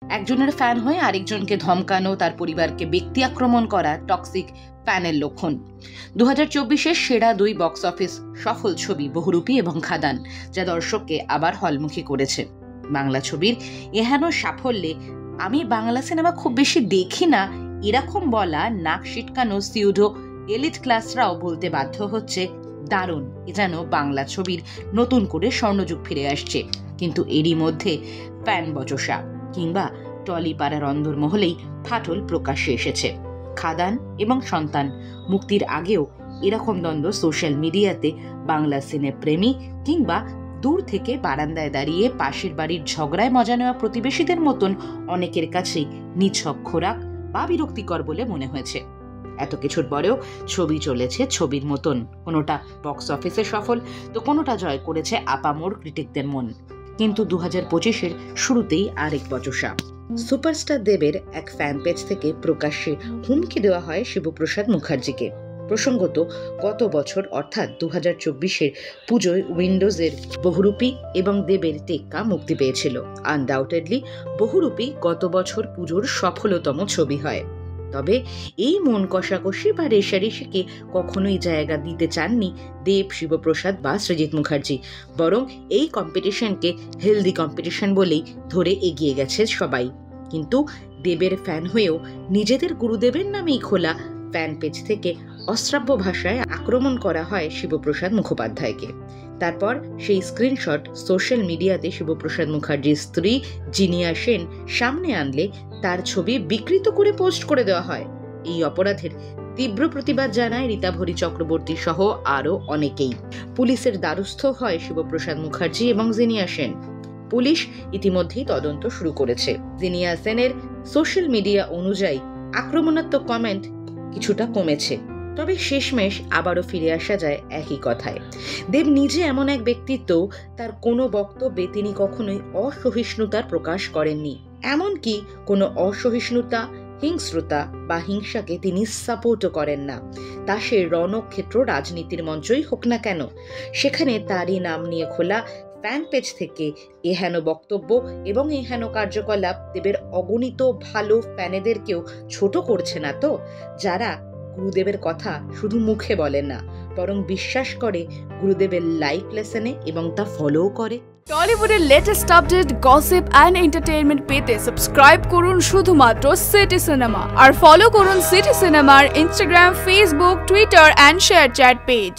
একজনের ফ্যান হয়ে আরেকজনকে ধমকানো, তার পরিবারকে ব্যক্তি আক্রমণ করা টক্সিক ফ্যানের লক্ষণ। 2024-এর সেরা 2 বক্স অফিস সফল ছবি বহুরূপী এবং খাদান, যা দর্শককে আবার হলমুখী করেছে। বাংলা ছবির এহেন সাফল্যে আমি বাংলা সিনেমা খুব বেশি দেখি না এরকম বলা নাক সিটকানো সিউডো এলিট ক্লাসরাও বলতে বাধ্য হচ্ছে, দারুণ, এ যেন বাংলা ছবির নতুন করে স্বর্ণযুগ ফিরে আসছে। কিন্তু এরই মধ্যে ফ্যান বচসা কিংবা টলিপাড়ার অন্দরমহলেই ফাটল প্রকাশ্যে এসেছে। খাদান এবং সন্তান মুক্তির আগেও এরকম দ্বন্দ্ব সোশ্যাল মিডিয়াতে বাংলা সিনে প্রেমী কিংবা দূর থেকে বারান্দায় দাঁড়িয়ে পাশের বাড়ির ঝগড়ায় মজা নেওয়া প্রতিবেশীদের মতন অনেকের কাছেই নিছক খোরাক বা বিরক্তিকর বলে মনে হয়েছে। এত কিছুর পরেও ছবি চলেছে ছবির মতন, কোনোটা বক্স অফিসে সফল তো কোনোটা জয় করেছে আপামোর ক্রিটিকদের মন। কিন্তু 2025-এর শুরুতেই আরেক বচসা। সুপারস্টার দেবের এক ফ্যান পেজ থেকে প্রকাশ্যে হুমকি দেওয়া হয় শিবপ্রসাদ মুখার্জিকে। প্রসঙ্গত, গত বছর অর্থাৎ 2024-এর পুজোয় উইন্ডোজের বহুরূপী এবং দেবের টেক্কা মুক্তি পেয়েছিল। আনডাউটেডলি বহুরূপী গত বছর পুজোর সফলতম ছবি হয়। তবে এই মন কষাকষি বা রেশারেশিকে কখনোই জায়গা দিতে চাননি দেব, শিবপ্রসাদ বা সৃজিত মুখার্জি, বরং এই কম্পিটিশনকে হেলদি কম্পিটিশন বলেই ধরে এগিয়ে গেছে সবাই। কিন্তু দেবের ফ্যান হয়েও নিজেদের গুরুদেবের নামেই খোলা ফ্যান পেজ থেকে অশ্রাব্য ভাষায় আক্রমণ করা হয় শিবপ্রসাদ মুখোপাধ্যায়কে। তারপর সেই স্ক্রিনশট সোশ্যাল মিডিয়াতে শিবপ্রসাদ মুখার্জির স্ত্রী জিনিয়া সেন সামনে আনলে তার ছবি বিকৃত করে পোস্ট করে দেওয়া হয়। এই অপরাধের তীব্র প্রতিবাদ জানায় রীতাভরি চক্রবর্তী সহ আরও অনেকেই। পুলিশের দ্বারস্থ হয় শিবপ্রসাদ মুখার্জি এবং জিনিয়া সেন। পুলিশ ইতিমধ্যেই তদন্ত শুরু করেছে। জিনিয়া সেনের সোশ্যাল মিডিয়া অনুযায়ী আক্রমণাত্মক কমেন্ট কিছুটা কমেছে, তবে শেষমেশ আবারও ফিরে আসা যায় একই কথায়। দেব নিজে এমন এক ব্যক্তিত্ব, তার কোনো বক্তব্যে তিনি কখনোই অসহিষ্ণুতার প্রকাশ করেননি। এমনকি কোনো অসহিষ্ণুতা, হিংস্রতা বা হিংসাকে তিনি সাপোর্টও করেন না। তা সে রণক্ষেত্র রাজনীতির মঞ্চই হোক না কেন, সেখানে তারই নাম নিয়ে খোলা ফ্যান পেজ থেকে এহেন বক্তব্য এবং এহেন কার্যকলাপ দেবের অগণিত ভালো ফ্যানেদেরকেও ছোট করছে না তো, যারা গুরুদেবের কথা শুধু মুখে বলেন না, বরং বিশ্বাস করে গুরুদেবের লাইফ লেসনে এবং তা ফলো করে। টলিউডের latest update, gossip and entertainment পেতে সাবস্ক্রাইব করুন শুধুমাত্র সিটি সিনেমা, আর ফলো করুন সিটি সিনেমার Instagram, Facebook, Twitter and ShareChat page.